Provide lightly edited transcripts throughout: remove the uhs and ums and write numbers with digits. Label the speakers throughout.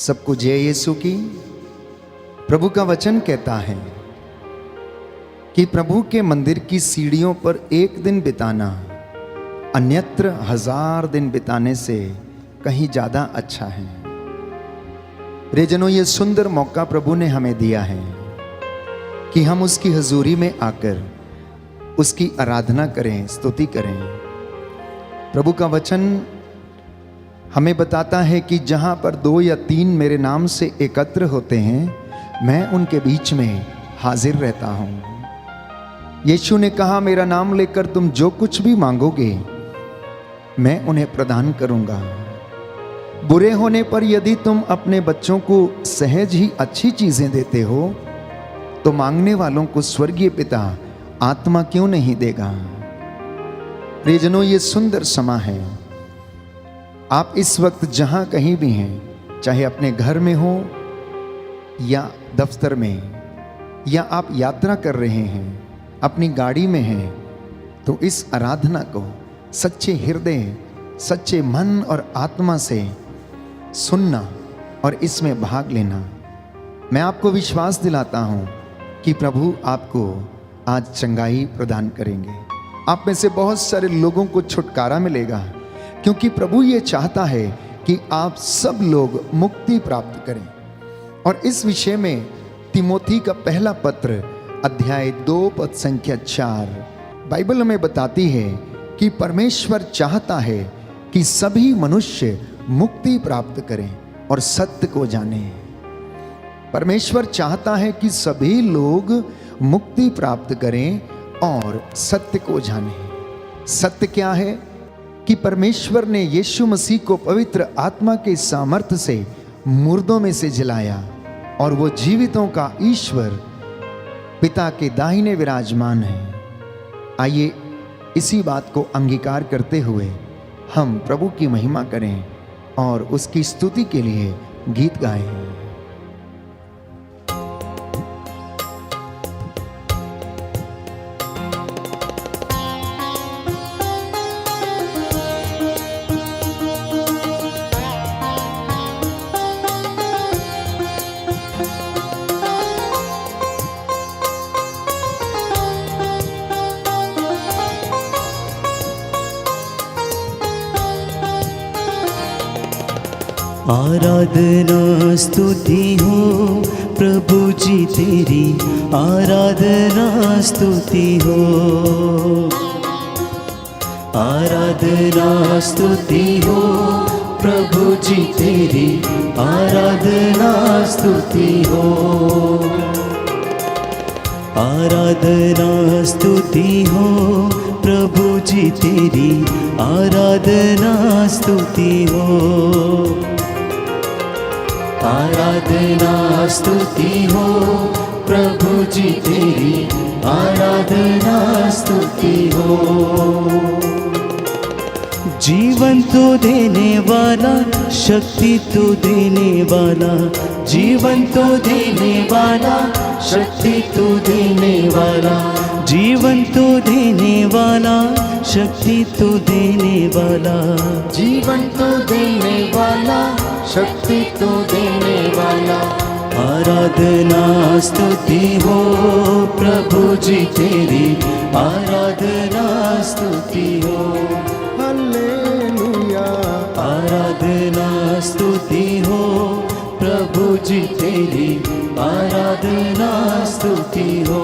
Speaker 1: सबको जय यीशु की। प्रभु का वचन कहता है कि प्रभु के मंदिर की सीढ़ियों पर एक दिन बिताना अन्यत्र 1000 दिन बिताने से कहीं ज्यादा अच्छा है। प्रियजनों, ये सुंदर मौका प्रभु ने हमें दिया है कि हम उसकी हजूरी में आकर उसकी आराधना करें, स्तुति करें। प्रभु का वचन हमें बताता है कि जहां पर 2 या 3 मेरे नाम से एकत्र होते हैं, मैं उनके बीच में हाजिर रहता हूं। यीशु ने कहा, मेरा नाम लेकर तुम जो कुछ भी मांगोगे मैं उन्हें प्रदान करूंगा। बुरे होने पर यदि तुम अपने बच्चों को सहज ही अच्छी चीजें देते हो तो मांगने वालों को स्वर्गीय पिता आत्मा क्यों नहीं देगा। प्रियजनों, ये सुंदर समा है। आप इस वक्त जहां कहीं भी हैं, चाहे अपने घर में हो या दफ्तर में, या आप यात्रा कर रहे हैं, अपनी गाड़ी में हैं, तो इस आराधना को सच्चे हृदय, सच्चे मन और आत्मा से सुनना और इसमें भाग लेना। मैं आपको विश्वास दिलाता हूं कि प्रभु आपको आज चंगाई प्रदान करेंगे। आप में से बहुत सारे लोगों को छुटकारा मिलेगा, क्योंकि प्रभु ये चाहता है कि आप सब लोग मुक्ति प्राप्त करें। और इस विषय में तिमोथी का पहला पत्र अध्याय 2 पद संख्या 4 बाइबल हमें बताती है कि परमेश्वर चाहता है कि सभी मनुष्य मुक्ति प्राप्त करें और सत्य को जानें। परमेश्वर चाहता है कि सभी लोग मुक्ति प्राप्त करें और सत्य को जानें। सत्य क्या है? कि परमेश्वर ने यीशु मसीह को पवित्र आत्मा के सामर्थ्य से मुर्दों में से जिलाया और वो जीवितों का ईश्वर पिता के दाहिने विराजमान है। आइए इसी बात को अंगीकार करते हुए हम प्रभु की महिमा करें और उसकी स्तुति के लिए गीत गाएं।
Speaker 2: आराधना स्तुति हो प्रभु जी तेरी, आराधना स्तुति हो। आराधना स्तुति हो प्रभु जी तेरी, आराधना स्तुति हो। आराधना स्तुति हो प्रभु जी तेरी, आराधना स्तुति हो। आराधना स्तुति हो प्रभु जी तेरी, आराधना स्तुति हो। जीवन तो देने वाला, शक्ति तो देने वाला, जीवन तो देने वाला, शक्ति तो देने वाला, जीवन तो देने वाला, शक्ति तो देने वाला, जीवन तो देने वाला, शक्ति तो देने वाला। आराधना स्तुति हो प्रभु जी तेरी, आराधना स्तुति हो। हालेलुया। आराधना स्तुति हो प्रभु जी तेरी, आराधना स्तुति हो।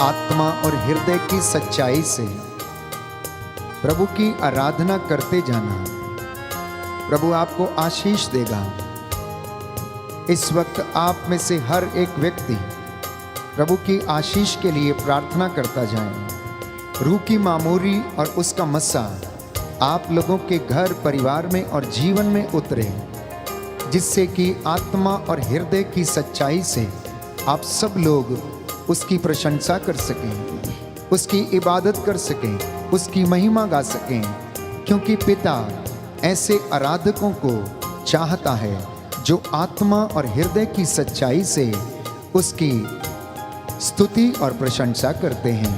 Speaker 1: आत्मा और हृदय की सच्चाई से प्रभु की आराधना करते जाना, प्रभु आपको आशीष देगा। इस वक्त आप में से हर एक व्यक्ति प्रभु की आशीष के लिए प्रार्थना करता जाए। रूह की मामूरी और उसका मस्सा आप लोगों के घर, परिवार में और जीवन में उतरे, जिससे कि आत्मा और हृदय की सच्चाई से आप सब लोग उसकी प्रशंसा कर सकें, उसकी इबादत कर सकें, उसकी महिमा गा सकें। क्योंकि पिता ऐसे आराधकों को चाहता है जो आत्मा और हृदय की सच्चाई से उसकी स्तुति और प्रशंसा करते हैं।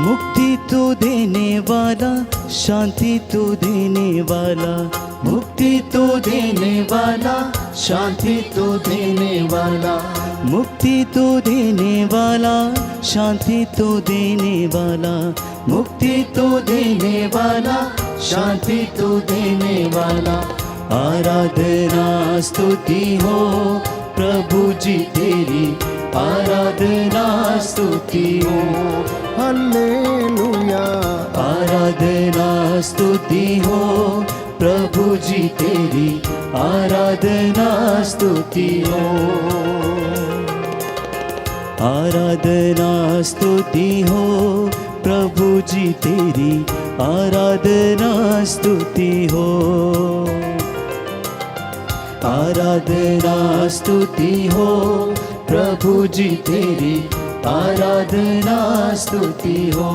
Speaker 2: मुक्ति तो देने वाला, शांति तो देने वाला, मुक्ति तो देने वाला, शांति तो देने वाला, मुक्ति तो देने वाला, शांति तो देने वाला, मुक्ति तो देने वाला, शांति तो देने वाला। आराधना स्तुति हो प्रभु जी तेरी, आराधना स्तुति हो।
Speaker 1: हालेलुया।
Speaker 2: आराधना स्तुति हो प्रभु जी तेरी, आराधना स्तुति हो। आराधना स्तुति हो प्रभु जी तेरी, आराधना स्तुति हो। आराधना स्तुति हो प्रभु जी तेरी, आराधना स्तुति हो।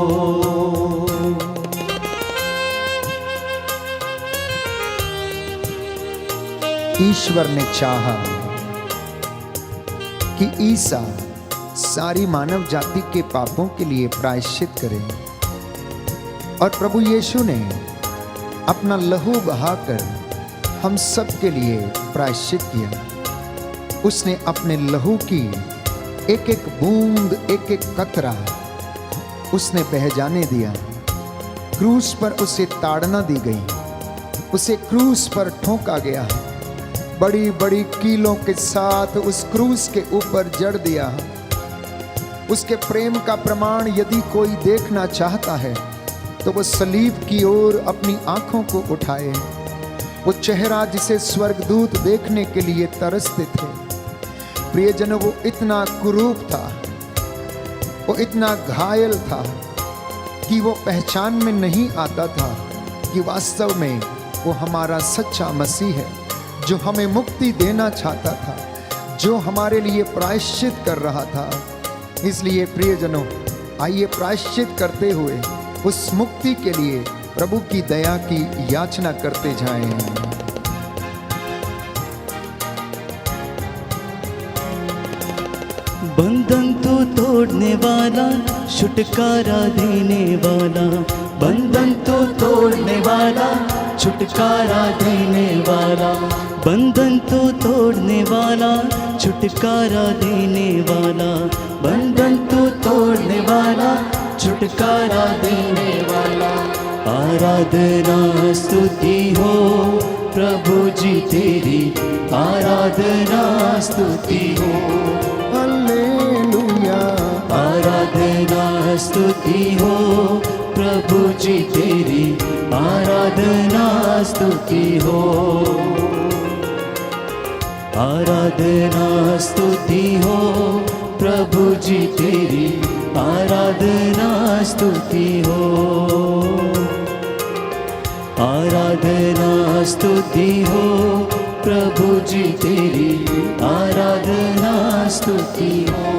Speaker 1: ईश्वर ने चाहा कि ईसा सारी मानव जाति के पापों के लिए प्रायश्चित करें, और प्रभु यीशु ने अपना लहू बहाकर हम सब के लिए प्रायश्चित किया। उसने अपने लहू की एक एक बूंद, एक एक कतरा उसने बह जाने दिया। क्रूस पर उसे ताड़ना दी गई, उसे क्रूस पर ठोका गया, बड़ी बड़ी कीलों के साथ उस क्रूस के ऊपर जड़ दिया। उसके प्रेम का प्रमाण यदि कोई देखना चाहता है तो वो सलीब की ओर अपनी आंखों को उठाए। वो चेहरा जिसे स्वर्गदूत देखने के लिए तरसते थे। प्रियजनों, वो इतना कुरूप था, वो इतना घायल था कि वो पहचान में नहीं आता था कि वास्तव में वो हमारा सच्चा मसीह है, जो हमें मुक्ति देना चाहता था, जो हमारे लिए प्रायश्चित कर रहा था। इसलिए प्रियजनों, आइए प्रायश्चित करते हुए उस मुक्ति के लिए प्रभु की दया की याचना करते जाएं।
Speaker 2: बंधन तो तोड़ने वाला, छुटकारा देने वाला, बंधन तो तोड़ने वाला, छुटकारा देने वाला, बंधन तो तोड़ने वाला, छुटकारा देने वाला, बंधन तो तोड़ने वाला, छुटकारा देने वाला। आराधना स्तुति हो प्रभु जी तेरी, आराधना स्तुति हो।
Speaker 1: हालेलुया।
Speaker 2: आराधना स्तुति हो प्रभु जी तेरी, आराधना स्तुति हो। आराधना स्तुति हो प्रभु जी तेरी, आराधना स्तुति हो। आराधना स्तुति हो प्रभु जी तेरी, आराधना स्तुति हो।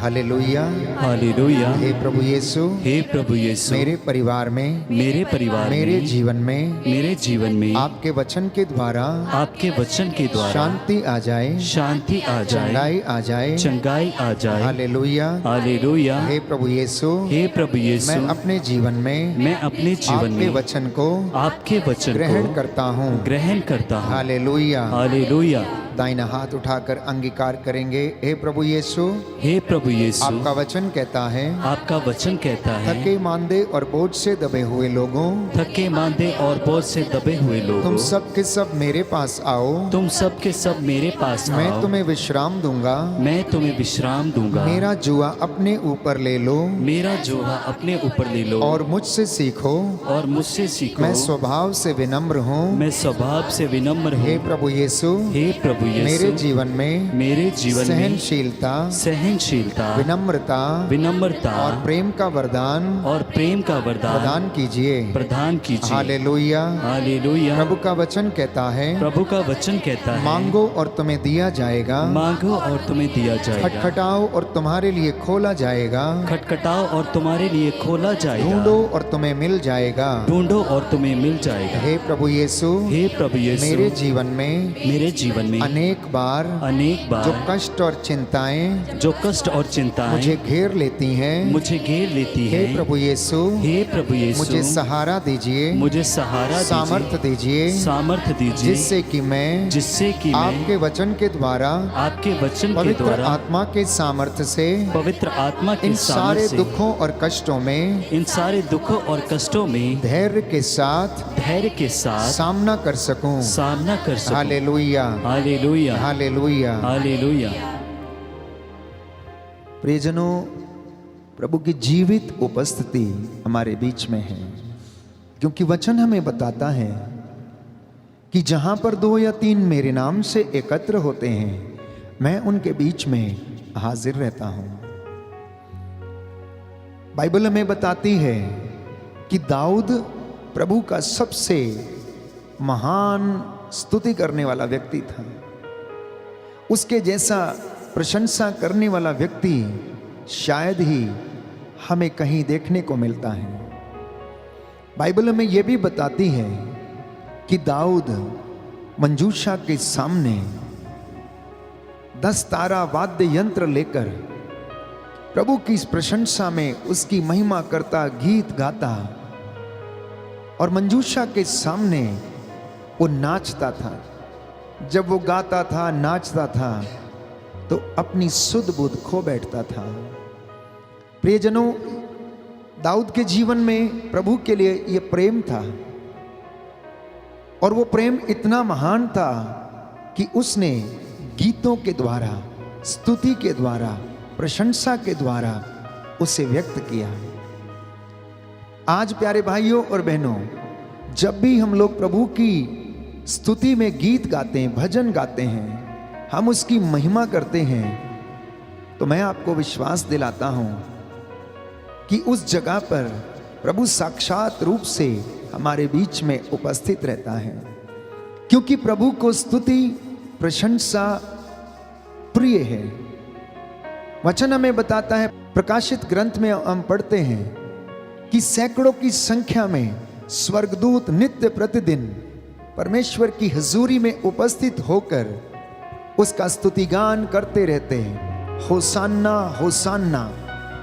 Speaker 1: हालेलुया।
Speaker 2: हालेलुया।
Speaker 1: हे प्रभु यीशु,
Speaker 2: हे प्रभु यीशु,
Speaker 1: मेरे परिवार में,
Speaker 2: मेरे परिवार
Speaker 1: मेरे
Speaker 2: में,
Speaker 1: जीवन में,
Speaker 2: मेरे जीवन में
Speaker 1: आपके वचन के द्वारा,
Speaker 2: आपके वचन के द्वारा
Speaker 1: शांति आ जाए,
Speaker 2: शांति आ जाए,
Speaker 1: चंगाई आ जाए,
Speaker 2: चंगाई आ जाए।
Speaker 1: हालेलुया।
Speaker 2: हालेलुया।
Speaker 1: हे प्रभु यीशु,
Speaker 2: हे प्रभु यीशु,
Speaker 1: मैं अपने जीवन में,
Speaker 2: मैं अपने जीवन
Speaker 1: आपके
Speaker 2: में
Speaker 1: वचन को,
Speaker 2: आपके वचन
Speaker 1: ग्रहण
Speaker 2: को
Speaker 1: करता हूँ।
Speaker 2: ग्रहण करता हूँ।
Speaker 1: हालेलुया।
Speaker 2: हालेलुया।
Speaker 1: दाहिना हाथ उठाकर अंगीकार करेंगे। हे प्रभु यीशु,
Speaker 2: हे प्रभु यीशु,
Speaker 1: आपका वचन कहता है,
Speaker 2: आपका वचन कहता है,
Speaker 1: थके मांदे और बोझ से दबे हुए लोगों,
Speaker 2: थके मांदे और बोझ से दबे हुए लोगों,
Speaker 1: तुम सब के सब मेरे पास आओ,
Speaker 2: तुम सब के सब मेरे पास
Speaker 1: मैं
Speaker 2: आओ,
Speaker 1: तुम्हें विश्राम दूंगा।
Speaker 2: मैं तुम्हें विश्राम दूंगा।
Speaker 1: मेरा जुआ अपने ऊपर ले लो,
Speaker 2: मेरा जोहा अपने ऊपर ले लो,
Speaker 1: और मुझसे सीखो,
Speaker 2: और मुझसे सीखो।
Speaker 1: मैं स्वभाव से विनम्र हूँ।
Speaker 2: मैं स्वभाव से विनम्र
Speaker 1: हे
Speaker 2: हूँ।
Speaker 1: प्रभु यीशु,
Speaker 2: हे प्रभु यीशु,
Speaker 1: मेरे जीवन में,
Speaker 2: मेरे जीवन में
Speaker 1: सहनशीलता,
Speaker 2: सहनशीलता,
Speaker 1: विनम्रता
Speaker 2: विनम्रता
Speaker 1: और प्रेम का वरदान
Speaker 2: और प्रेम का वरदान
Speaker 1: प्रदान कीजिए।
Speaker 2: प्रदान कीजिए।
Speaker 1: हालेलुया।
Speaker 2: हालेलुया।
Speaker 1: प्रभु का वचन कहता है,
Speaker 2: प्रभु का वचन कहता है,
Speaker 1: मांगो और तुम्हें दिया जाएगा,
Speaker 2: मांगो और तुम्हें दिया जाएगा,
Speaker 1: खटखटाओ और तुम्हारे लिए खोला जाएगा,
Speaker 2: खटखटाओ और तुम्हारे लिए खोला जाएगा,
Speaker 1: ढूंढो और तुम्हें मिल जाएगा।
Speaker 2: ढूंढो और तुम्हें मिल जाएगा।
Speaker 1: हे प्रभु यीशु,
Speaker 2: हे प्रभु यीशु,
Speaker 1: मेरे जीवन में
Speaker 2: मेरे जीवन में
Speaker 1: अनेक बार जो कष्ट और चिंताएं
Speaker 2: जो कष्ट और चिंताएं
Speaker 1: मुझे घेर लेती हैं,
Speaker 2: मुझे घेर लेती
Speaker 1: हे
Speaker 2: हैं,
Speaker 1: प्रभु यीशु,
Speaker 2: हे प्रभु यीशु,
Speaker 1: मुझे सहारा दीजिए,
Speaker 2: मुझे सहारा
Speaker 1: सामर्थ्य दीजिए,
Speaker 2: सामर्थ्य दीजिए,
Speaker 1: जिससे कि मैं आपके वचन के द्वारा,
Speaker 2: आपके वचन के
Speaker 1: पवित्र
Speaker 2: द्वारा,
Speaker 1: आत्मा के सामर्थ्य से,
Speaker 2: पवित्र आत्मा के
Speaker 1: इन
Speaker 2: सामर्थ्य
Speaker 1: सारे
Speaker 2: से,
Speaker 1: दुखों और कष्टों में,
Speaker 2: इन सारे दुखों और कष्टों में
Speaker 1: धैर्य के साथ
Speaker 2: सामना कर सकूं।
Speaker 1: Hallelujah,
Speaker 2: hallelujah,
Speaker 1: hallelujah,
Speaker 2: hallelujah.
Speaker 1: प्रियजनों, प्रभु की जीवित उपस्थिति हमारे बीच में है, क्योंकि वचन हमें बताता है कि जहां पर 2 या 3 मेरे नाम से एकत्र होते हैं, मैं उनके बीच में हाजिर रहता हूं। बाइबल हमें बताती है कि दाऊद प्रभु का सबसे महान स्तुति करने वाला व्यक्ति था। उसके जैसा प्रशंसा करने वाला व्यक्ति शायद ही हमें कहीं देखने को मिलता है। बाइबल हमें यह भी बताती है कि दाऊद मंजूषा के सामने 10 तारा वाद्य यंत्र लेकर प्रभु की इस प्रशंसा में उसकी महिमा करता, गीत गाता, और मंजूषा के सामने वो नाचता था। जब वो गाता था, नाचता था, तो अपनी सुध बुध खो बैठता था। प्रियजनों, दाऊद के जीवन में प्रभु के लिए ये प्रेम था, और वो प्रेम इतना महान था कि उसने गीतों के द्वारा, स्तुति के द्वारा, प्रशंसा के द्वारा उसे व्यक्त किया। आज प्यारे भाइयों और बहनों, जब भी हम लोग प्रभु की स्तुति में गीत गाते हैं, भजन गाते हैं, हम उसकी महिमा करते हैं, तो मैं आपको विश्वास दिलाता हूं कि उस जगह पर प्रभु साक्षात रूप से हमारे बीच में उपस्थित रहता है। क्योंकि प्रभु को स्तुति, प्रशंसा प्रिय है। वचन हमें बताता है, प्रकाशित ग्रंथ में हम पढ़ते हैं कि सैकड़ों की संख्या में स्वर्गदूत नित्य प्रतिदिन परमेश्वर की हुजूरी में उपस्थित होकर उसका स्तुतिगान करते रहते हैं। होसान्ना, होसान्ना,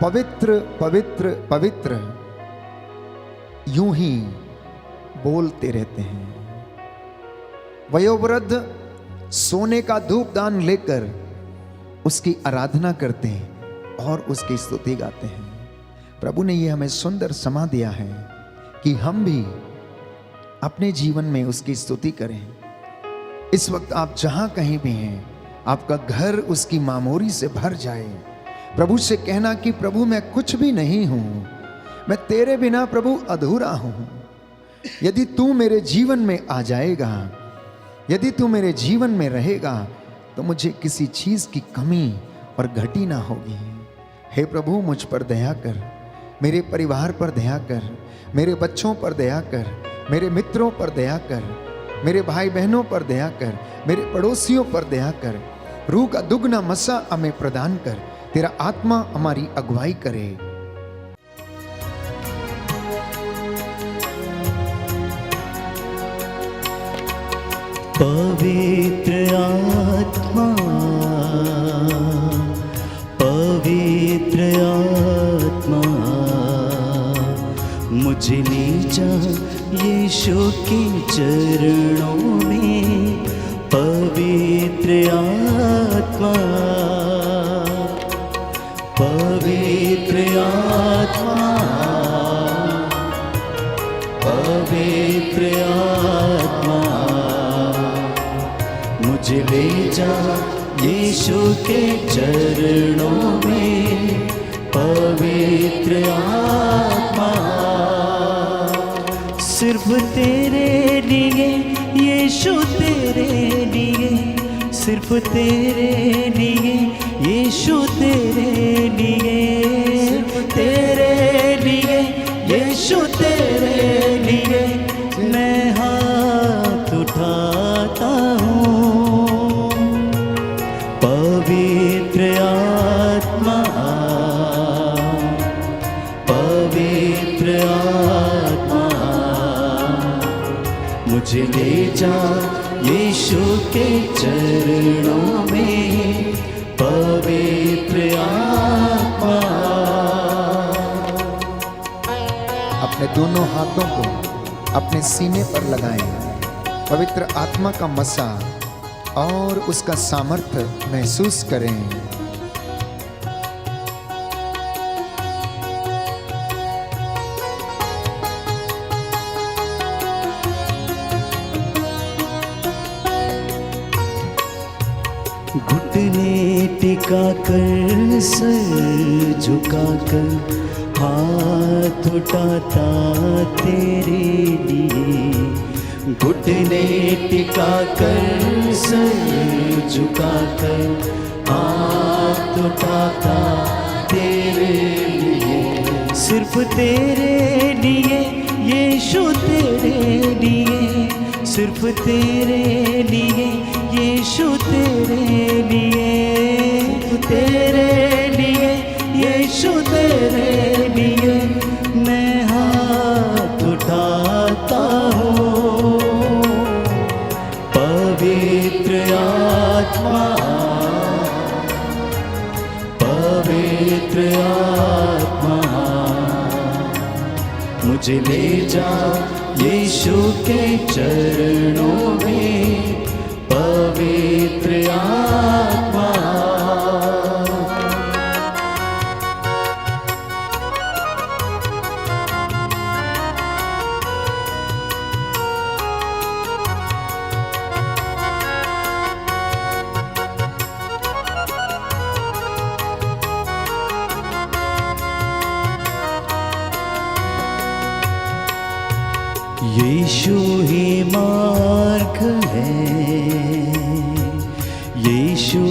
Speaker 1: पवित्र पवित्र पवित्र, यूं ही बोलते रहते हैं। वयोवृद्ध सोने का धूपदान लेकर उसकी आराधना करते हैं और उसकी स्तुति गाते हैं। प्रभु ने यह हमें सुंदर समा दिया है कि हम भी अपने जीवन में उसकी स्तुति करें। इस वक्त आप जहां कहीं भी हैं, आपका घर उसकी मामोरी से भर जाए। प्रभु से कहना कि प्रभु मैं कुछ भी नहीं हूं, मैं तेरे बिना प्रभु अधूरा हूं। यदि तू मेरे जीवन में आ जाएगा, यदि तू मेरे जीवन में रहेगा, तो मुझे किसी चीज की कमी और घटी ना होगी। हे प्रभु, मुझ पर दया कर, मेरे परिवार पर दया कर, मेरे बच्चों पर दया कर, मेरे मित्रों पर दया कर, मेरे भाई बहनों पर दया कर, मेरे पड़ोसियों पर दया कर। रूह का दुगना मसा हमें प्रदान कर, तेरा आत्मा हमारी अगुवाई करे।
Speaker 2: पवित्र आत्मा, पवित्र आत्मा, मुझे ले जा यीशु के चरणों में। पवित्र आत्मा, पवित्र आत्मा, पवित्र आत्मा, मुझे ले जा यीशु के चरणों में। पवित्र आत्मा, सिर्फ तेरे लिए यीशु, तेरे लिए, सिर्फ तेरे लिए यीशु, तेरे लिए, तेरे लिए यीशु, तेरे लिए मैं हाथ उठाता हूँ। पवित्र आत्मा, पवित्र आत्मा, मुझे ले जा यीशु के चरणों में पवित्र आत्मा।
Speaker 1: अपने दोनों हाथों को अपने सीने पर लगाएं। पवित्र आत्मा का मसा और उसका सामर्थ्य महसूस करें।
Speaker 2: घुटने टिका कर सर झुका कर हाथ उठाता तेरे लिए। घुटने टिका कर सर झुका कर हाथ उठाता तेरे लिए। सिर्फ तेरे लिए यीशु तेरे लिए, सिर्फ तेरे लिए यीशु तेरे लिए, तेरे लिए यीशु तेरे लिए मैं हाथ उठाता हूँ। पवित्र आत्मा, पवित्र आत्मा मुझे ले जा यीशु के चरणों में। पवित्र आत्मा यीशु ही मार्ग है, यीशु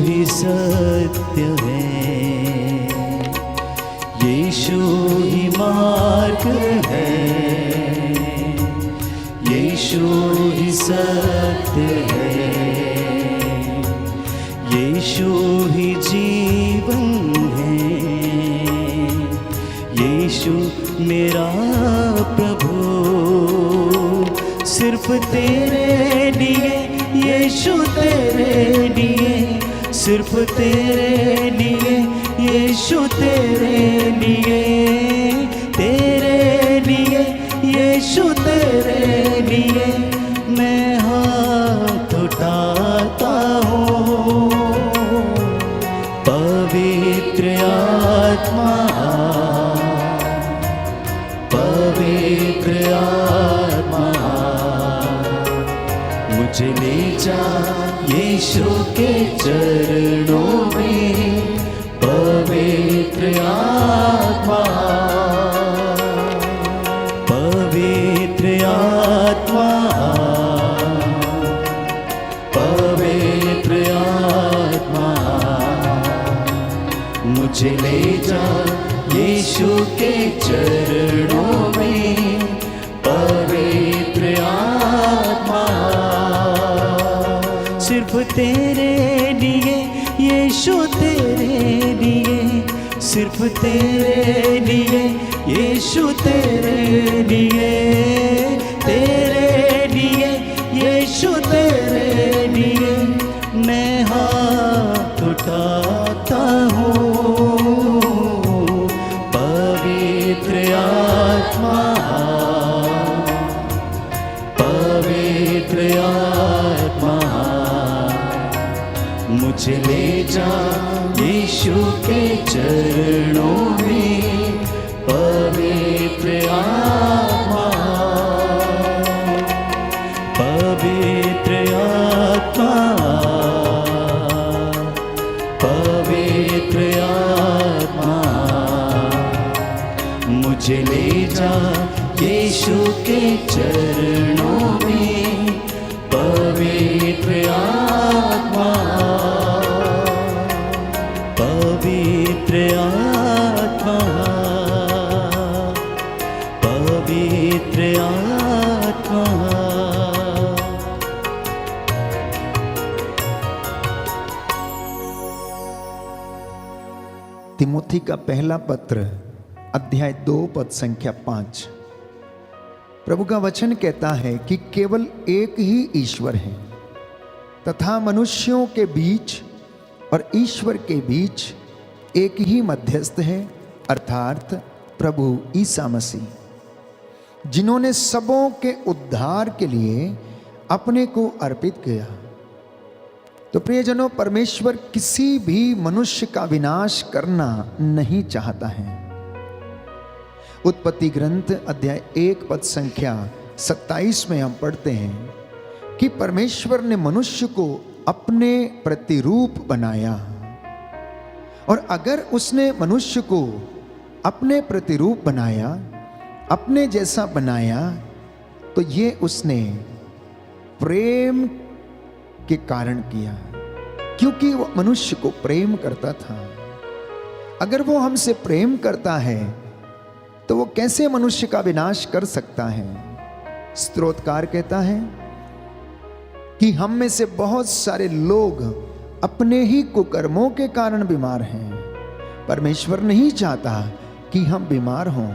Speaker 2: ही सत्य है। यीशु ही मार्ग है, यीशु ही सत्य है। यीशु ही जीवन है, यीशु मेरा प्रभु। सिर्फ तेरे लिए यीशु तेरे लिए, सिर्फ तेरे लिए यीशु तेरे लिए, तेरे लिए यीशु तेरे लिए मैं हाथ उठाता हूँ। पवित्र आत्मा, पवित्र आत्मा मुझे ले जा यीशु के चरणों में। पवित्र आत्मा, पवित्र आत्मा, पवित्र आत्मा मुझे ले जा यीशु के चरणों में। पवित्र आत्मा सिर्फ तेरे लिए यीशु तेरे लिए, सिर्फ तेरे लिए यीशु तेरे लिए, तेरे लिए यीशु तेरे लिए मैं हाथ उठाता हूँ। पवित्र आत्मा, पवित्र आत्मा मुझे ले जा यीशु के चरणों में। पवित्र आत्मा, पवित्र आत्मा, पवित्र आत्मा मुझे ले जा यीशु के चरणों में। पवित्र आत्मा, पवित्र आत्मा, पवित्र आत्मा।
Speaker 1: तिमोथी का पहला पत्र अध्याय 2 पद संख्या 5। प्रभु का वचन कहता है कि केवल एक ही ईश्वर है तथा मनुष्यों के बीच और ईश्वर के बीच एक ही मध्यस्थ है, अर्थात प्रभु ईसा मसीह, जिन्होंने सबों के उद्धार के लिए अपने को अर्पित किया। तो प्रियजनों, परमेश्वर किसी भी मनुष्य का विनाश करना नहीं चाहता है। उत्पत्ति ग्रंथ अध्याय 1 पद संख्या 27 में हम पढ़ते हैं कि परमेश्वर ने मनुष्य को अपने प्रतिरूप बनाया, और अगर उसने मनुष्य को अपने प्रतिरूप बनाया, अपने जैसा बनाया, तो ये उसने प्रेम के कारण किया, क्योंकि वो मनुष्य को प्रेम करता था। अगर वो हमसे प्रेम करता है तो वो कैसे मनुष्य का विनाश कर सकता है? स्तोत्रकार कहता है कि हम में से बहुत सारे लोग अपने ही कुकर्मों के कारण बीमार हैं। परमेश्वर नहीं चाहता कि हम बीमार हों।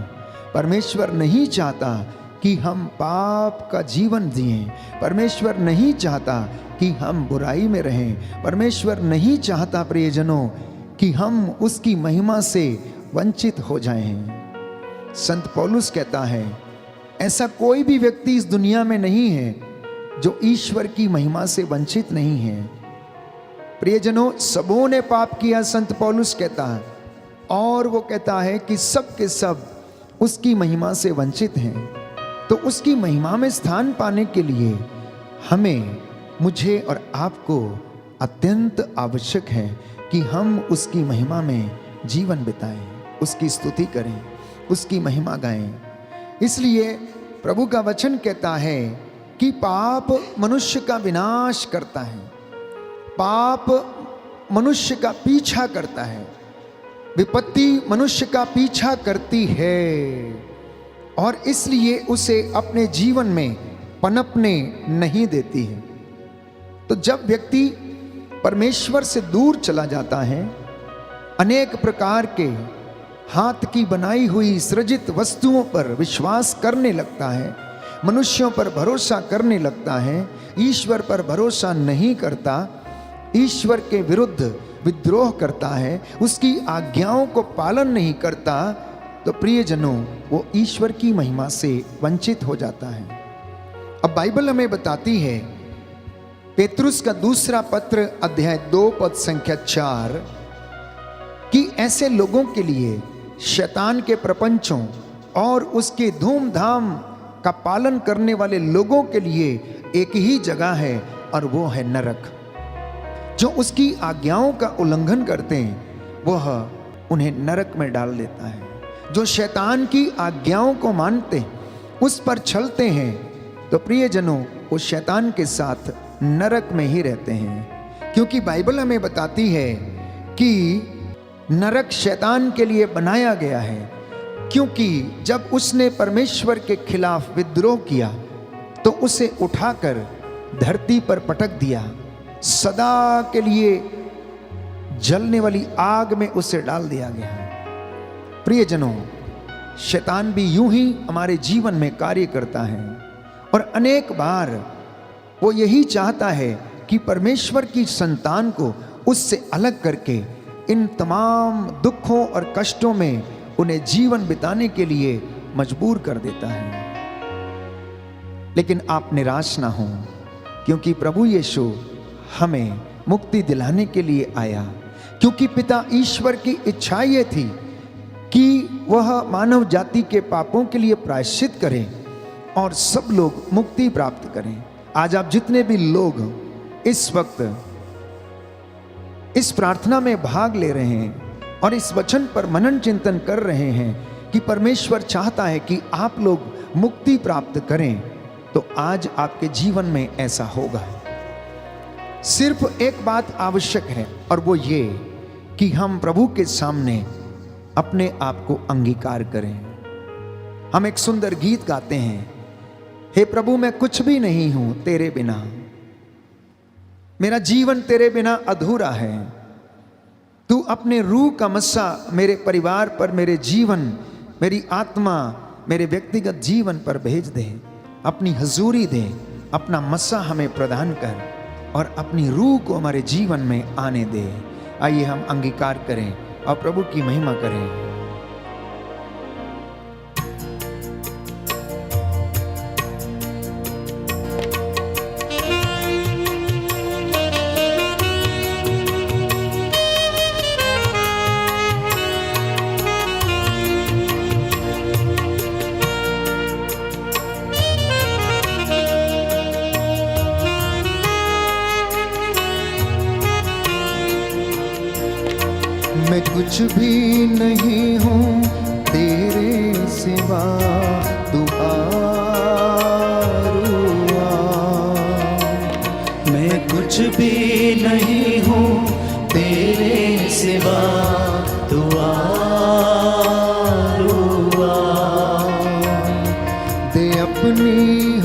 Speaker 1: परमेश्वर नहीं चाहता कि हम पाप का जीवन जिएं। परमेश्वर नहीं चाहता कि हम बुराई में रहें। परमेश्वर नहीं चाहता प्रियजनों कि हम उसकी महिमा से वंचित हो जाएं। संत पौलुस कहता है, ऐसा कोई भी व्यक्ति इस दुनिया में नहीं है जो ईश्वर की महिमा से वंचित नहीं है। प्रियजनों, सबों ने पाप किया, संत पौलुस कहता है, और वो कहता है कि सब के सब उसकी महिमा से वंचित हैं। तो उसकी महिमा में स्थान पाने के लिए हमें, मुझे और आपको अत्यंत आवश्यक है कि हम उसकी महिमा में जीवन बिताएं, उसकी स्तुति करें, उसकी महिमा गाएं। इसलिए प्रभु का वचन कहता है कि पाप मनुष्य का विनाश करता है, पाप मनुष्य का पीछा करता है, विपत्ति मनुष्य का पीछा करती है, और इसलिए उसे अपने जीवन में पनपने नहीं देती है। तो जब व्यक्ति परमेश्वर से दूर चला जाता है, अनेक प्रकार के हाथ की बनाई हुई सृजित वस्तुओं पर विश्वास करने लगता है, मनुष्यों पर भरोसा करने लगता है, ईश्वर पर भरोसा नहीं करता, ईश्वर के विरुद्ध विद्रोह करता है, उसकी आज्ञाओं को पालन नहीं करता, तो प्रियजनों, वो ईश्वर की महिमा से वंचित हो जाता है। अब बाइबल हमें बताती है, पेतरुस का दूसरा पत्र अध्याय 2 पद संख्या 4, कि ऐसे लोगों के लिए शैतान के प्रपंचों और उसके धूमधाम का पालन करने वाले लोगों के लिए एक ही जगह है, और वो है नरक। जो उसकी आज्ञाओं का उल्लंघन करते हैं वह उन्हें नरक में डाल देता है। जो शैतान की आज्ञाओं को मानते हैं, उस पर चलते हैं, तो प्रियजनों, वो शैतान के साथ नरक में ही रहते हैं। क्योंकि बाइबल हमें बताती है कि नरक शैतान के लिए बनाया गया है, क्योंकि जब उसने परमेश्वर के खिलाफ विद्रोह किया तो उसे उठाकर धरती पर पटक दिया, सदा के लिए जलने वाली आग में उसे डाल दिया गया। प्रियजनों, शैतान भी यूं ही हमारे जीवन में कार्य करता है, और अनेक बार वो यही चाहता है कि परमेश्वर की संतान को उससे अलग करके इन तमाम दुखों और कष्टों में उन्हें जीवन बिताने के लिए मजबूर कर देता है। लेकिन आप निराश ना हो, क्योंकि प्रभु यीशु हमें मुक्ति दिलाने के लिए आया। क्योंकि पिता ईश्वर की इच्छा ये थी कि वह मानव जाति के पापों के लिए प्रायश्चित करे और सब लोग मुक्ति प्राप्त करें। आज आप जितने भी लोग इस वक्त इस प्रार्थना में भाग ले रहे हैं और इस वचन पर मनन चिंतन कर रहे हैं कि परमेश्वर चाहता है कि आप लोग मुक्ति प्राप्त करें, तो आज आपके जीवन में ऐसा होगा। सिर्फ एक बात आवश्यक है, और वो ये कि हम प्रभु के सामने अपने आप को अंगीकार करें। हम एक सुंदर गीत गाते हैं, हे प्रभु मैं कुछ भी नहीं हूं तेरे बिना, मेरा जीवन तेरे बिना अधूरा है। तू अपने रूह का मस्सा मेरे परिवार पर, मेरे जीवन, मेरी आत्मा, मेरे व्यक्तिगत जीवन पर भेज दे, अपनी हजूरी दे, अपना मस्सा हमें प्रदान कर और अपनी रूह को हमारे जीवन में आने दे। आइए हम अंगीकार करें और प्रभु की महिमा करें। मैं कुछ भी नहीं हूँ तेरे सिवा, तू आरुआ।
Speaker 2: मैं कुछ भी नहीं हूँ तेरे सिवा, तू आरुआ।
Speaker 1: दे अपनी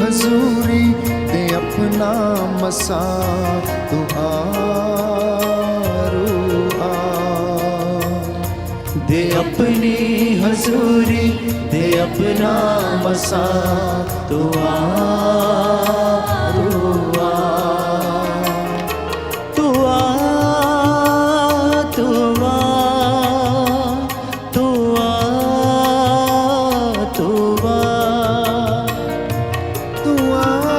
Speaker 1: हजूरी, दे अपना मसा, तू आरुआ।
Speaker 2: दे अपनी हजूरी, दे अपना मसा, तू आरुआ। तू आ, तू आ, तू आ, तू आ।
Speaker 1: तू आरुआ,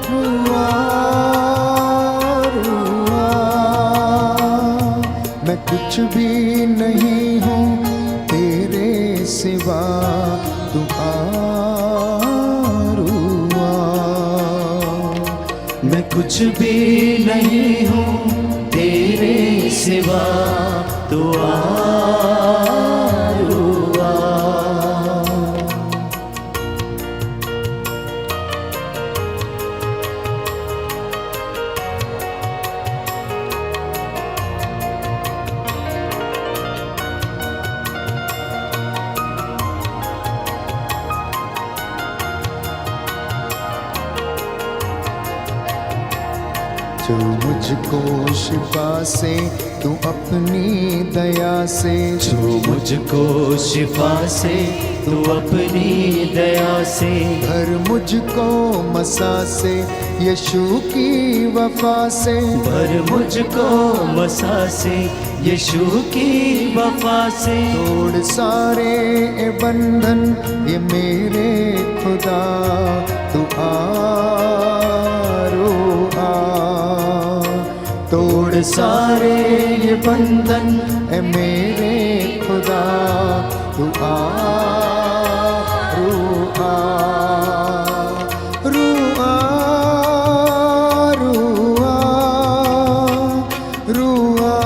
Speaker 1: रुआ, रुआ। मैं कुछ भी नहीं हूँ तेरे सिवा, तू आरुआ।
Speaker 2: मैं कुछ भी नहीं हूँ तेरे सिवा, तू आरुआ।
Speaker 1: जो मुझको शिफा से, तू अपनी दया से,
Speaker 2: जो मुझको शिफा से, तू अपनी दया से,
Speaker 1: भर मुझको मसा से, यीशु की वफा से,
Speaker 2: भर मुझको मसा से, यीशु की वफा से।
Speaker 1: तोड़ सारे ए बंधन ये मेरे खुदा, तू आरुआ। तोड़ सारे ये बंधन ए मेरे खुदा, तू आरुआ। रुआ, रुआ, रुआ,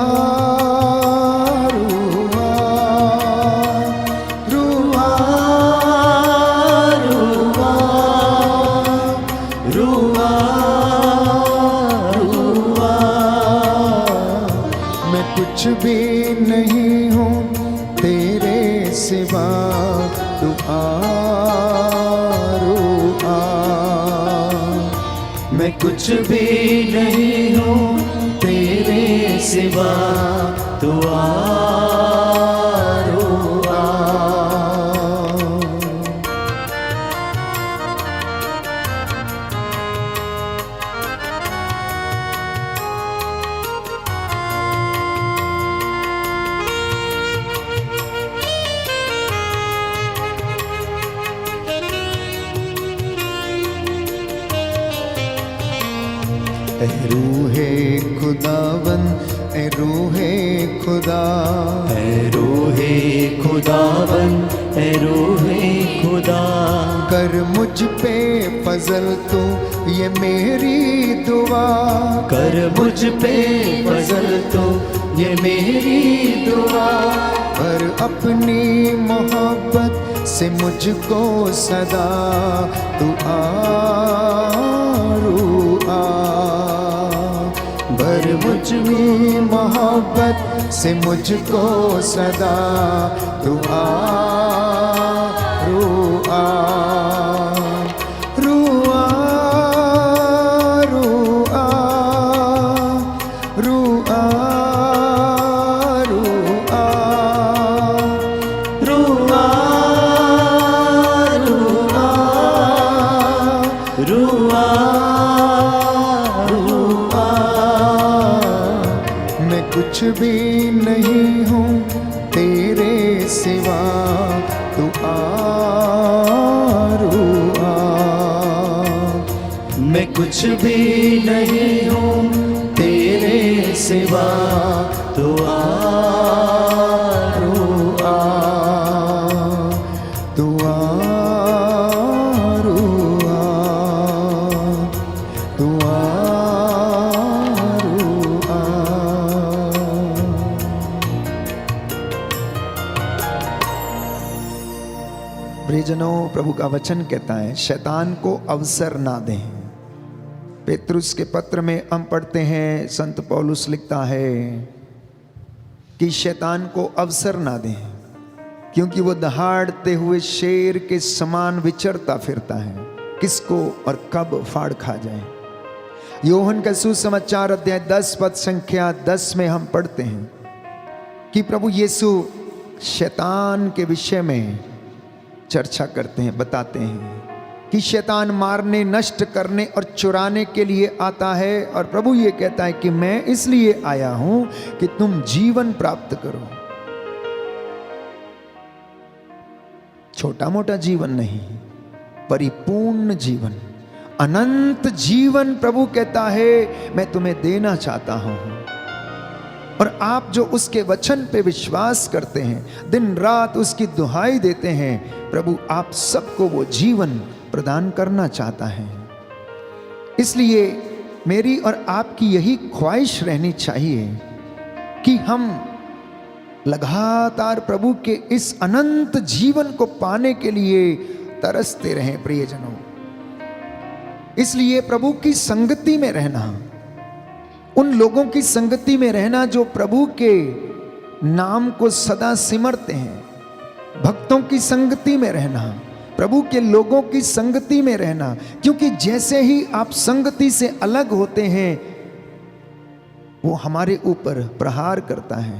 Speaker 1: रुआ, रुआ,
Speaker 2: रुआ, रुआ।
Speaker 1: मैं कुछ भी नहीं हूँ तेरे सिवा, तू आरुआ।
Speaker 2: मैं कुछ भी नहीं हूँ तेरे सिवा, तू आरुआ।
Speaker 1: ए रूहे खुदावन, ए रूहे खुदा,
Speaker 2: ऐ रूहे खुदावन, ऐ रूहे खुदा।
Speaker 1: कर मुझ पे फजल तू ये मेरी दुआ,
Speaker 2: कर मुझ पे फजल तो ये मेरी दुआ।
Speaker 1: पर अपनी मोहब्बत से मुझको सदा, तू आरुआ। भर मुझ में मोहब्बत से मुझको सदा, तू आरुआ। रुआ, रुआ, रुआ, रुआ, कुछ भी नहीं हूँ तेरे सिवा, तू आरू आ।
Speaker 2: मैं कुछ भी नहीं हूँ तेरे सिवा, तू आरू आ।
Speaker 1: तू आरू आ, तू आरू आ। प्रियजनों, प्रभु का वचन कहता है शैतान को अवसर ना दें। पेतरुस के पत्र में हम पढ़ते हैं, संत पौलुस लिखता है कि शैतान को अवसर ना दें, क्योंकि वो दहाड़ते हुए शेर के समान विचरता फिरता है, किसको और कब फाड़ खा जाए। योहन का सुसमाचार अध्याय 10 पद संख्या 10 में हम पढ़ते हैं कि प्रभु यीशु शैतान के विषय में चर्चा करते हैं, बताते हैं कि शैतान मारने, नष्ट करने और चुराने के लिए आता है। और प्रभु ये कहता है कि मैं इसलिए आया हूं कि तुम जीवन प्राप्त करो। छोटा मोटा जीवन नहीं, परिपूर्ण जीवन, अनंत जीवन प्रभु कहता है मैं तुम्हें देना चाहता हूं। और आप जो उसके वचन पे विश्वास करते हैं, दिन रात उसकी दुहाई देते हैं, प्रभु आप सबको वो जीवन प्रदान करना चाहता है। इसलिए मेरी और आपकी यही ख्वाहिश रहनी चाहिए कि हम लगातार प्रभु के इस अनंत जीवन को पाने के लिए तरसते रहें। प्रियजनों, इसलिए प्रभु की संगति में रहना, उन लोगों की संगति में रहना जो प्रभु के नाम को सदा सिमरते हैं, भक्तों की संगति में रहना, प्रभु के लोगों की संगति में रहना। क्योंकि जैसे ही आप संगति से अलग होते हैं, वो हमारे ऊपर प्रहार करता है,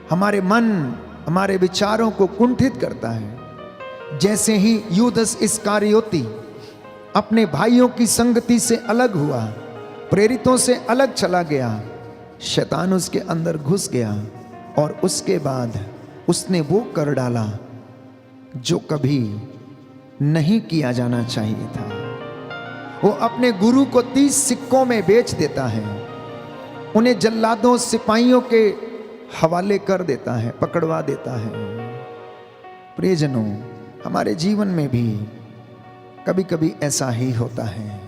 Speaker 1: हमारे मन, हमारे विचारों को कुंठित करता है। जैसे ही यूदस इस्करियोती अपने भाइयों की संगति से अलग हुआ, प्रेरितों से अलग चला गया, शैतान उसके अंदर घुस गया और उसके बाद उसने वो कर डाला जो कभी नहीं किया जाना चाहिए था। वो अपने गुरु को 30 सिक्कों में बेच देता है, उन्हें जल्लादों, सिपाहियों के हवाले कर देता है, पकड़वा देता है। प्रियजनों, हमारे जीवन में भी कभी कभी ऐसा ही होता है।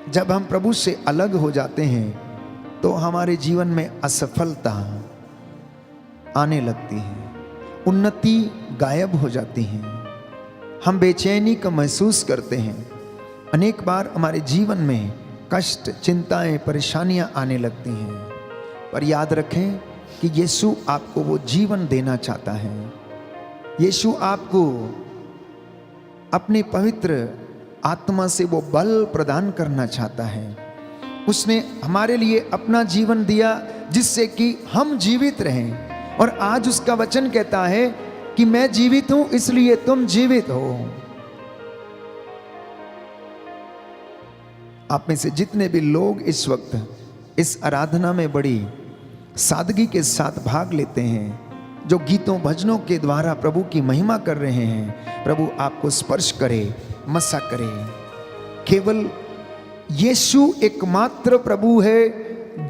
Speaker 1: जब हम प्रभु से अलग हो जाते हैं तो हमारे जीवन में असफलता आने लगती है, उन्नति गायब हो जाती है, हम बेचैनी का महसूस करते हैं। अनेक बार हमारे जीवन में कष्ट, चिंताएं, परेशानियां आने लगती हैं। पर याद रखें कि यीशु आपको वो जीवन देना चाहता है। यीशु आपको अपने पवित्र आत्मा से वो बल प्रदान करना चाहता है। उसने हमारे लिए अपना जीवन दिया जिससे कि हम जीवित रहें। और आज उसका वचन कहता है कि मैं जीवित हूं इसलिए तुम जीवित हो। आप में से जितने भी लोग इस वक्त इस आराधना में बड़ी सादगी के साथ भाग लेते हैं, जो गीतों भजनों के द्वारा प्रभु की महिमा कर रहे हैं, प्रभु आपको स्पर्श करे, मसा करे। केवल यीशु एकमात्र प्रभु है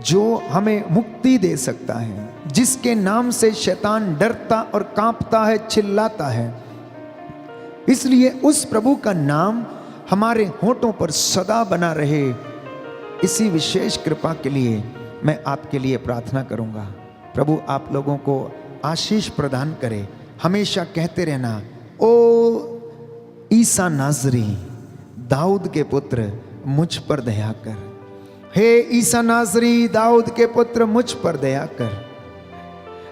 Speaker 1: जो हमें मुक्ति दे सकता है, जिसके नाम से शैतान डरता और कांपता है, चिल्लाता है। इसलिए उस प्रभु का नाम हमारे होठों पर सदा बना रहे, इसी विशेष कृपा के लिए मैं आपके लिए प्रार्थना करूंगा। प्रभु आप लोगों को आशीष प्रदान करे। हमेशा कहते रहना, ओ ईसा नाजरी, दाऊद के पुत्र, मुझ पर दया कर। हे ईसा नाजरी, दाऊद के पुत्र, मुझ पर दया कर।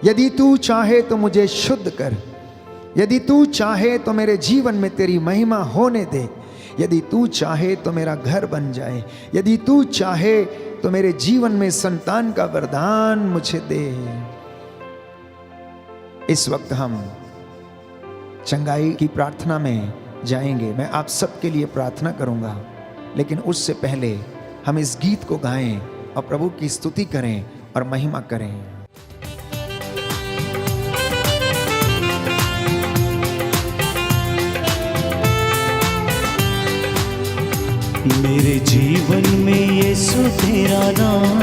Speaker 1: यदि तू चाहे तो मुझे शुद्ध कर, यदि तू चाहे तो मेरे जीवन में तेरी महिमा होने दे, यदि तू चाहे तो मेरा घर बन जाए, यदि तू चाहे तो मेरे जीवन में संतान का वरदान मुझे दे। इस वक्त हम चंगाई की प्रार्थना में जाएंगे। मैं आप सबके लिए प्रार्थना करूंगा, लेकिन उससे पहले हम इस गीत को गाएं और प्रभु की स्तुति करें और महिमा करें।
Speaker 2: मेरे जीवन में यीशु तेरा नाम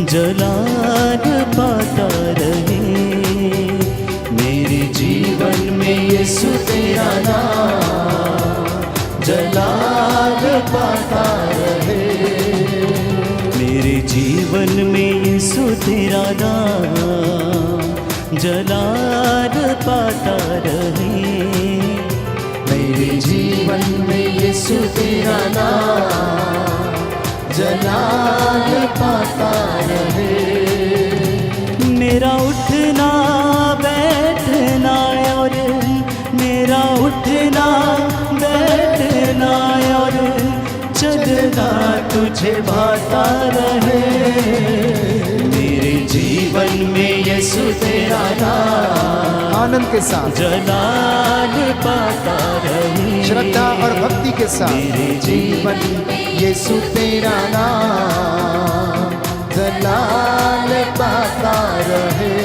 Speaker 2: जलाल पाता रहे। मेरे जीवन में यीशु तेरा नाम जलाल पाता रहे। मेरे जीवन में यीशु तेरा नाम जलाल पाता रहे। मेरे जीवन में यीशु तेरा नाम जलाल पाता रहे। मेरा उठना बैठना और मेरा उठना बैठना और चलना तुझे भाता रहे। मेरे जीवन में यीशु तेरा नाम
Speaker 1: आनंद के साथ
Speaker 2: जलाल पाता रहे।
Speaker 1: श्रद्धा और भक्ति के साथ
Speaker 2: मेरे जीवन
Speaker 1: यीशु तेरा नाम जलाल पाता रहे।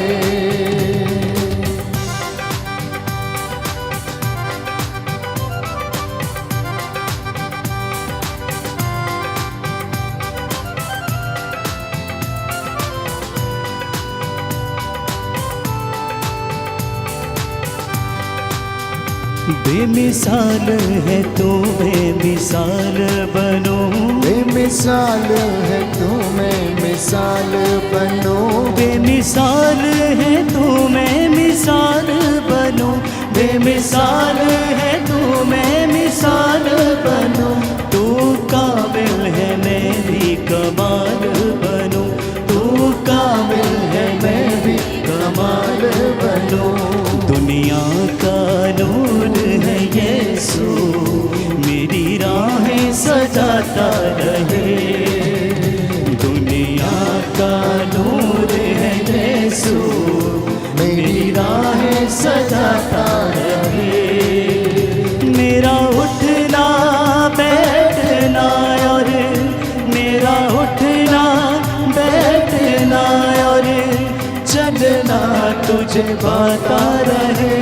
Speaker 2: बेमिसाल है तो बेमिसाल बनो।
Speaker 1: बेमिसाल है तुम्हें मिसाल बनो।
Speaker 2: बेमिसाल है तो मैं मिसाल बनो। बेमिसाल है तो मैं मिसाल बनो। तू काबिल है मैं भी कमाल बनो। तू काबिल है मैं भी कमाल बनो। दुनिया का नूर है यीशु मेरी राहें सजाता रहे। दुनिया का नूर है यीशु मेरी राहें सजाता रहे। मेरा उठना बैठना और मेरा उठना बैठना और चलना तुझे पाता रहे।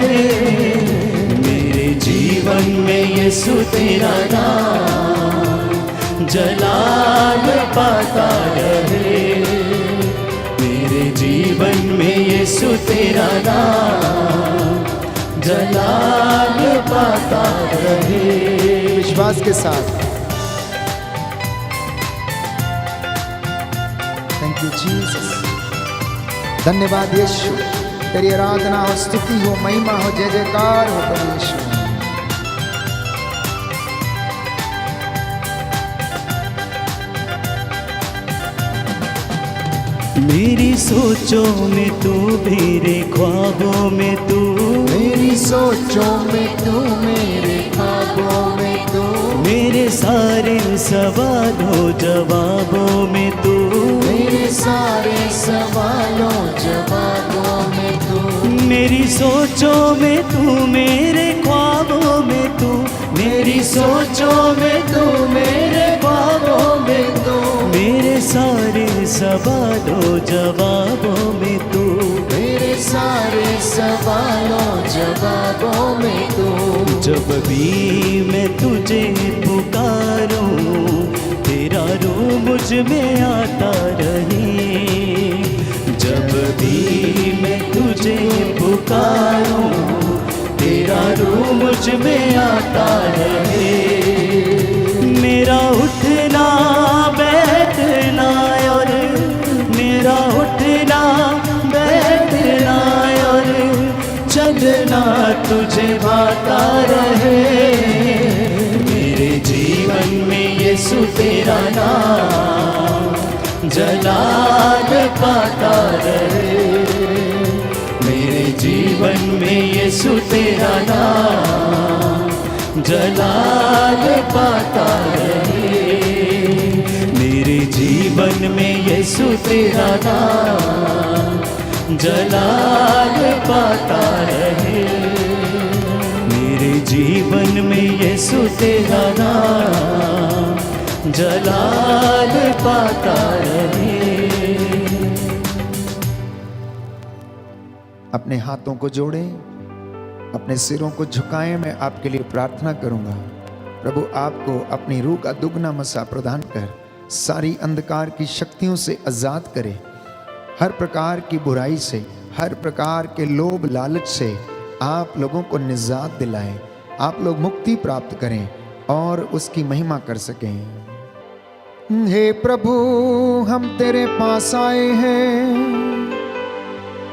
Speaker 2: मेरे जीवन में यीशु तेरा नाम जलाल पाता रहे। मेरे जीवन में यीशु तेरा नाम जलाल पाता रहे।
Speaker 1: विश्वास के साथ थैंक यू जीसस। धन्यवाद यीशु, तेरी आराधना हो, स्तुति हो, महिमा हो, जय जयकार हो प्रभु यीशु।
Speaker 2: मेरी सोचों में तू मेरे ख्वाबों में तू।
Speaker 1: मेरी सोचों में तू मेरे ख्वाबों में तू।
Speaker 2: मेरे सारे सवालों जवाबों में तू।
Speaker 1: मेरे सारे सवालों जवाबों में तू।
Speaker 2: मेरी सोचों में तू मेरे ख्वाबों में तू। मेरी सोचों में तू मेरे ख्वाबों में तू। मेरे सारे सवालों जवाबों में तू।
Speaker 1: मेरे सारे सवालों जवाबों में तू।
Speaker 2: जब भी मैं तुझे पुकारूं तेरा रूह मुझ में आता रहे। जब भी मैं तुझे पुकारूं तेरा रूह मुझ में आता रहे। मेरा उठना बैठना और मेरा उठना बैठना और चलना तुझे भाता रहे। मेरे जीवन में यीशु तेरा नाम जलाल पाता रहे। मेरे जीवन में यीशु तेरा नाम जलाल पाता रहे। मेरे जीवन में यीशु तेरा नाम जलाल पाता रहे। मेरे जीवन में यीशु तेरा नाम जलाल पाता रहे।
Speaker 1: अपने हाथों को जोड़ें, अपने सिरों को झुकाएं। मैं आपके लिए प्रार्थना करूंगा। प्रभु आपको अपनी रूह का दुगना मसा प्रदान कर सारी अंधकार की शक्तियों से आजाद करे, हर प्रकार की बुराई से, हर प्रकार के लोभ लालच से आप लोगों को निजात दिलाए, आप लोग मुक्ति प्राप्त करें और उसकी महिमा कर सकें। हे प्रभु, हम तेरे पास आए हैं।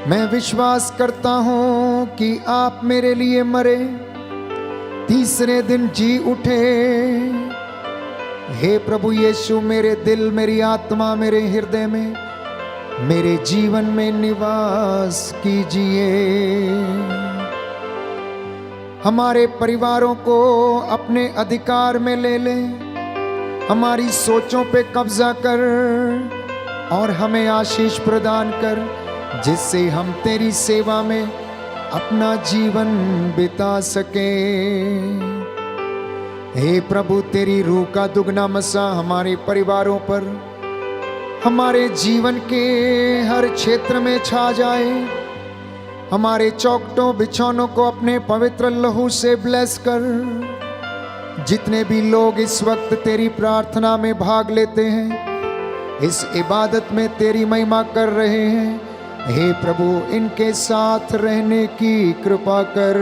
Speaker 1: मैं विश्वास करता हूं कि आप मेरे लिए मरे, तीसरे दिन जी उठे। हे प्रभु यीशु, मेरे दिल, मेरी आत्मा, मेरे हृदय में, मेरे जीवन में निवास कीजिए। हमारे परिवारों को अपने अधिकार में ले ले, हमारी सोचों पे कब्जा कर और हमें आशीष प्रदान कर, जिससे हम तेरी सेवा में अपना जीवन बिता सके। हे प्रभु, तेरी रूह का दुगना मसा हमारे परिवारों पर, हमारे जीवन के हर क्षेत्र में छा जाए। हमारे चौखटों बिछौनों को अपने पवित्र लहू से ब्लेस कर। जितने भी लोग इस वक्त तेरी प्रार्थना में भाग लेते हैं, इस इबादत में तेरी महिमा कर रहे हैं, हे प्रभु, इनके साथ रहने की कृपा कर।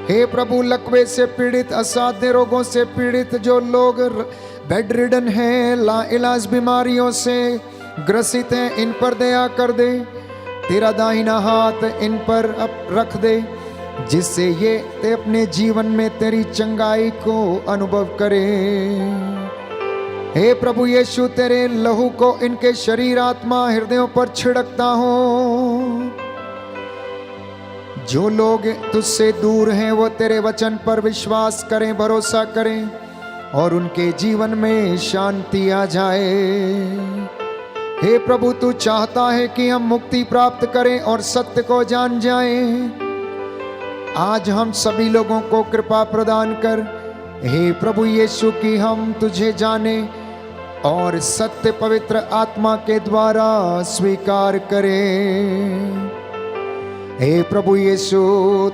Speaker 1: हे प्रभु, लकवे से पीड़ित, असाध्य रोगों से पीड़ित जो लोग बेड रिडन हैं, लाइलाज बीमारियों से ग्रसित हैं, इन पर दया कर दे। तेरा दाहिना हाथ इन पर रख दे, जिससे ये ते अपने जीवन में तेरी चंगाई को अनुभव करें। हे प्रभु यीशु, तेरे लहू को इनके शरीर, आत्मा, हृदयों पर छिड़कता हूं। जो लोग तुझसे दूर हैं वो तेरे वचन पर विश्वास करें, भरोसा करें और उनके जीवन में शांति आ जाए। हे प्रभु, तू चाहता है कि हम मुक्ति प्राप्त करें और सत्य को जान जाएं। आज हम सभी लोगों को कृपा प्रदान कर, हे प्रभु यीशु, कि हम तुझे जाने और सत्य पवित्र आत्मा के द्वारा स्वीकार करें। हे प्रभु यीशु,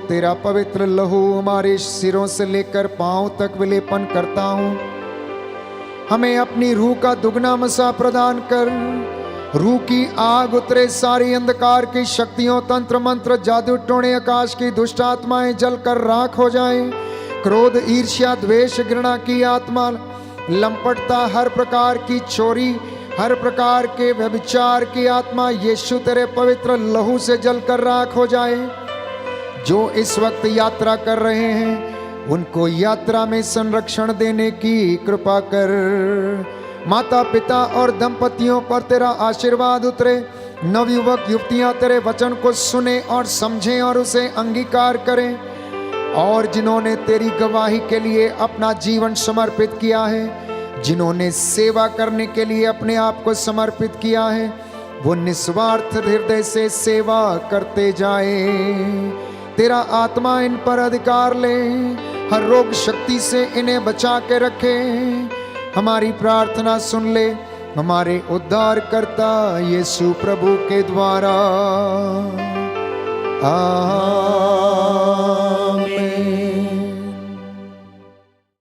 Speaker 1: तेरा पवित्र लहू हमारे सिरों से लेकर पांव तक विलेपन करता हूं। हमें अपनी रूह का दुगना मसा प्रदान कर। रूह की आग उतरे, सारी अंधकार की शक्तियों, तंत्र मंत्र, जादू टोने, आकाश की दुष्ट आत्माएं जलकर राख हो जाएं। क्रोध, ईर्ष्या, द्वेष, घृणा की आत्मा, लंपटता, हर प्रकार की चोरी, हर प्रकार के व्यभिचार की आत्मा यीशु तेरे पवित्र लहू से जलकर राख हो जाए। जो इस वक्त यात्रा कर रहे हैं, उनको यात्रा में संरक्षण देने की कृपा कर। माता पिता और दंपतियों पर तेरा आशीर्वाद उतरे। नवयुवक युवतियां तेरे वचन को सुने और समझें और उसे अंगीकार करें। और जिन्होंने तेरी गवाही के लिए अपना जीवन समर्पित किया है, जिन्होंने सेवा करने के लिए अपने आप को समर्पित किया है, वो निस्वार्थ हृदय से सेवा करते जाए। तेरा आत्मा इन पर अधिकार ले, हर रोग शक्ति से इन्हें बचा के रखे। हमारी प्रार्थना सुन ले हमारे उद्धारकर्ता यीशु प्रभु के द्वारा। आमीन।